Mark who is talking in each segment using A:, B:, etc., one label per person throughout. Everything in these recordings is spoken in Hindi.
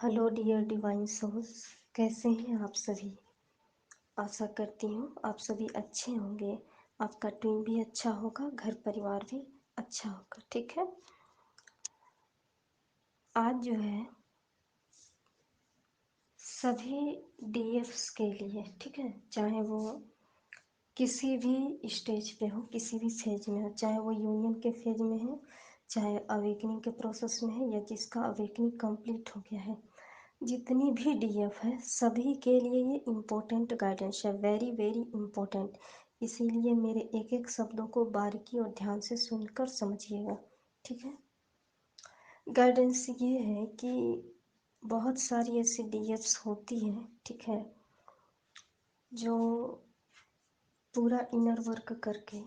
A: Hello dear divine souls. कैसे हैं आप सभी। आशा करती हूँ आप सभी अच्छे होंगे। आपका टीम भी अच्छा होगा, घर परिवार भी अच्छा होगा। ठीक है, आज जो है सभी डीएफ्स के लिए, ठीक है, चाहे वो किसी भी स्टेज पे हो, किसी भी फेज में हो, चाहे वो यूनियन के फेज में है, चाहे अवेकनिंग के प्रोसेस में है, या जिसका अवेकनिंग कंप्लीट हो गया है, जितनी भी डीएफ है सभी के लिए ये इम्पोर्टेंट गाइडेंस है, वेरी वेरी इम्पोर्टेंट। इसीलिए मेरे एक एक शब्दों को बारीकी और ध्यान से सुनकर समझिएगा। ठीक है, गाइडेंस ये है कि बहुत सारी ऐसी डीएफ्स होती हैं, ठीक है, जो पूरा इनर वर्क करके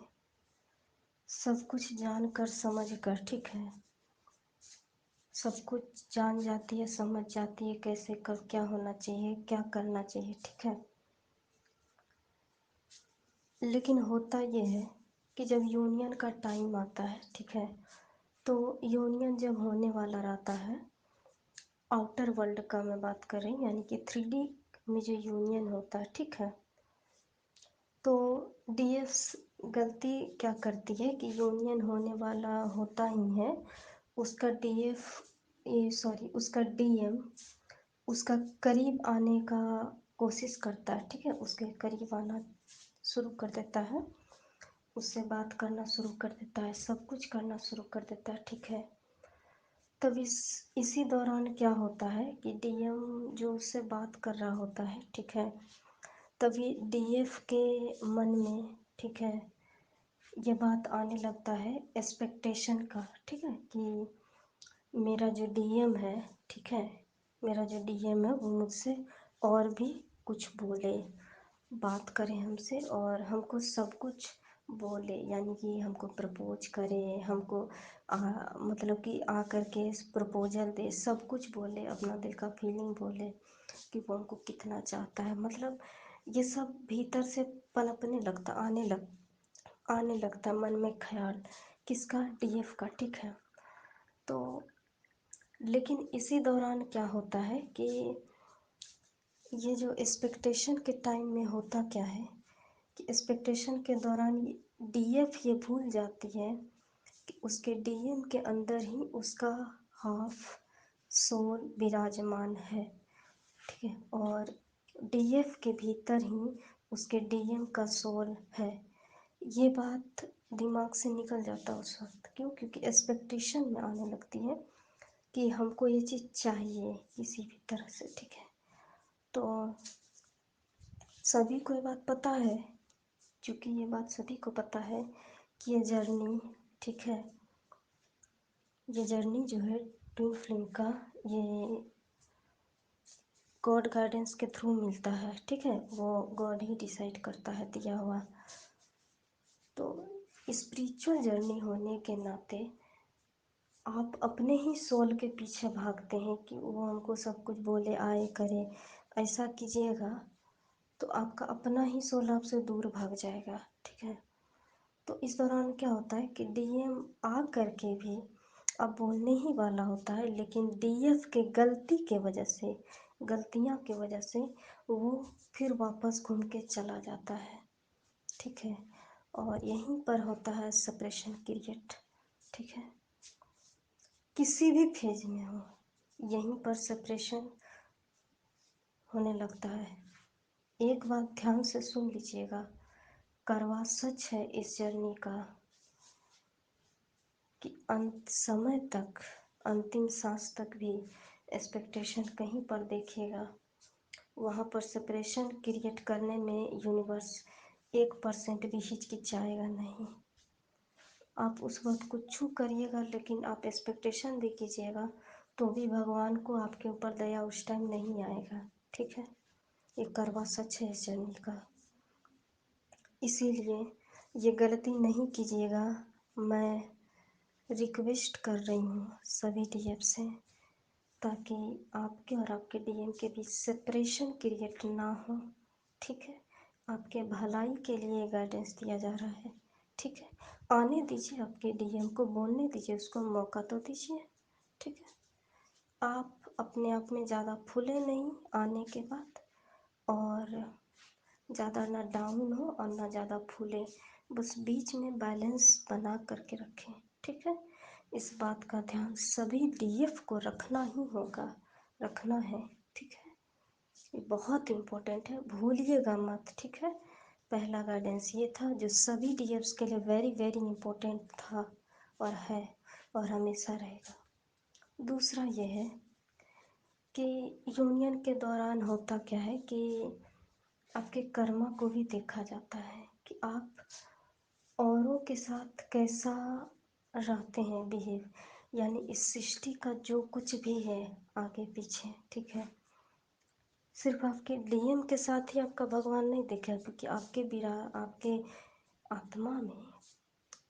A: सब कुछ जान कर समझ कर, ठीक है, सब कुछ जान जाती है, समझ जाती है कैसे कब क्या होना चाहिए, क्या करना चाहिए। ठीक है, लेकिन होता ये है कि जब यूनियन का टाइम आता है, ठीक है, तो यूनियन जब होने वाला रहता है, आउटर वर्ल्ड का मैं बात कर रही हूँ, यानी कि 3D में जो यूनियन होता है, ठीक है, तो डीएफ्स गलती क्या करती है कि यूनियन होने वाला होता ही है, उसका डीएफ सॉरी उसका डीएम उसका करीब आने का कोशिश करता है। ठीक है, उसके करीब आना शुरू कर देता है, उससे बात करना शुरू कर देता है, सब कुछ करना शुरू कर देता है। ठीक है, तब इसी दौरान क्या होता है कि डीएम जो उससे बात कर रहा होता है, ठीक है, तभी डीएफ के मन में, ठीक है, ये बात आने लगता है एक्सपेक्टेशन का, ठीक है, कि मेरा जो डीएम है, ठीक है, मेरा जो डीएम है वो मुझसे और भी कुछ बोले, बात करे हमसे और हमको सब कुछ बोले, यानी कि हमको प्रपोज करे, हमको मतलब कि आ करके प्रपोजल दे, सब कुछ बोले, अपना दिल का फीलिंग बोले कि वो हमको कितना चाहता है। मतलब ये सब भीतर से पनपने लगता, आने लगता मन में ख्याल, किसका, डीएफ का। ठीक है, तो लेकिन इसी दौरान क्या होता है कि ये जो एक्सपेक्टेशन के टाइम में होता क्या है कि एक्सपेक्टेशन के दौरान डीएफ ये भूल जाती है कि उसके डीएम के अंदर ही उसका हाफ सोल विराजमान है। ठीक है, और डीएफ के भीतर ही उसके डीएम का सोल है। ये बात दिमाग से निकल जाता उस वक्त, क्यों, क्योंकि एक्सपेक्टेशन में आने लगती है कि हमको ये चीज़ चाहिए किसी भी तरह से। ठीक है, तो सभी को ये बात पता है, क्योंकि ये बात सभी को पता है कि ये जर्नी, ठीक है, ये जर्नी जो है ट्विन फ्लेम का, ये गॉड गाइडेंस के थ्रू मिलता है। ठीक है, वो गॉड ही डिसाइड करता है दिया हुआ। तो स्पिरिचुअल जर्नी होने के नाते आप अपने ही सोल के पीछे भागते हैं कि वो हमको सब कुछ बोले, आए, करे, ऐसा कीजिएगा तो आपका अपना ही सोल आपसे दूर भाग जाएगा। ठीक है, तो इस दौरान क्या होता है कि डीएम आ करके भी अब बोलने ही वाला होता है, लेकिन डीएफ के गलती के वजह से, गलतियां की वजह से वो फिर वापस घूम के चला जाता है। ठीक है, और यहीं पर होता है सेपरेशन क्रिएट। ठीक है, किसी भी फेज में हो, यहीं पर सेपरेशन होने लगता है। एक बात ध्यान से सुन लीजिएगा, करवा सच है इस जर्नी का कि अंत समय तक, अंतिम सांस तक भी एक्सपेक्टेशन कहीं पर देखिएगा, वहाँ पर सेपरेशन क्रिएट करने में यूनिवर्स 1% भी हिचकिचाएगा नहीं। आप उस वक्त कुछ करिएगा, लेकिन आप एक्सपेक्टेशन भी कीजिएगा तो भी भगवान को आपके ऊपर दया उस टाइम नहीं आएगा। ठीक है, ये करवा सच है इस जर्नी का। इसीलिए ये गलती नहीं कीजिएगा। मैं रिक्वेस्ट कर रही हूँ सभी डीएफ से, ताकि आपके और आपके डीएम के बीच सेपरेशन क्रिएट ना हो। ठीक है, आपके भलाई के लिए गाइडेंस दिया जा रहा है। ठीक है, आने दीजिए, आपके डीएम को बोलने दीजिए, उसको मौका तो दीजिए। ठीक है, आप अपने आप में ज़्यादा फूले नहीं आने के बाद, और ज़्यादा ना डाउन हो और ना ज़्यादा फूले, बस बीच में बैलेंस बना करके रखें, ठीक है। इस बात का ध्यान सभी डीएफ को रखना ही होगा, रखना है, ठीक है। ये बहुत इम्पोर्टेंट है, भूलिएगा मत, ठीक है। पहला गाइडेंस ये था जो सभी डीएफ्स के लिए वेरी वेरी इम्पोर्टेंट था और है और हमेशा रहेगा। दूसरा ये है कि यूनियन के दौरान होता क्या है कि आपके कर्मा को भी देखा जाता है कि आप औरों के साथ कैसा रहते हैं, बिहेव, यानी इस सृष्टि का जो कुछ भी है आगे पीछे, ठीक है। सिर्फ आपके डीएम के साथ ही आपका भगवान नहीं देखेगा, क्योंकि आपके आत्मा में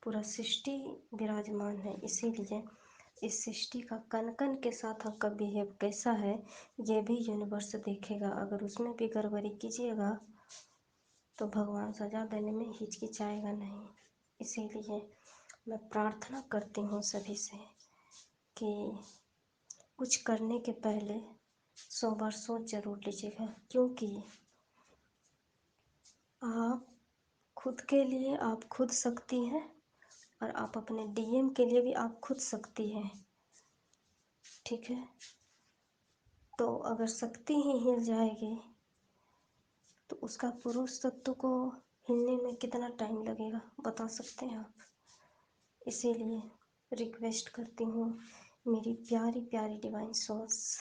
A: पूरा सृष्टि विराजमान है। इसीलिए इस सृष्टि का कण कण के साथ आपका बिहेव कैसा है ये भी यूनिवर्स देखेगा। अगर उसमें भी गड़बड़ी कीजिएगा तो भगवान सजा देने में हिचकिचाएगा नहीं। इसीलिए मैं प्रार्थना करती हूँ सभी से कि कुछ करने के पहले 100 बार सोच जरूर लीजिएगा, क्योंकि आप खुद के लिए आप खुद शक्ति हैं और आप अपने डीएम के लिए भी आप खुद शक्ति हैं, ठीक है। तो अगर शक्ति ही हिल जाएगी तो उसका पुरुष तत्व को हिलने में कितना टाइम लगेगा, बता सकते हैं आप। इसीलिए रिक्वेस्ट करती हूँ मेरी प्यारी प्यारी डिवाइन सोल्स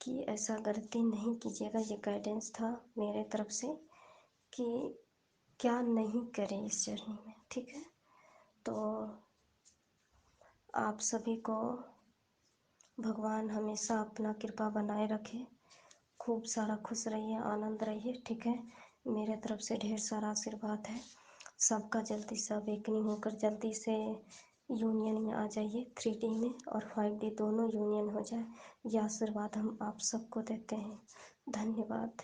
A: कि ऐसा गलती नहीं कीजिएगा। ये गाइडेंस था मेरे तरफ से कि क्या नहीं करें इस जर्नी में, ठीक है। तो आप सभी को भगवान हमेशा अपना कृपा बनाए रखे, खूब सारा खुश रहिए, आनंद रहिए, ठीक है। मेरे तरफ से ढेर सारा आशीर्वाद है। सबका जल्दी से अवेकनिंग होकर जल्दी से यूनियन में आ जाइए, 3D में और 5D दोनों यूनियन हो जाए। यह आशीर्वाद हम आप सबको देते हैं। धन्यवाद।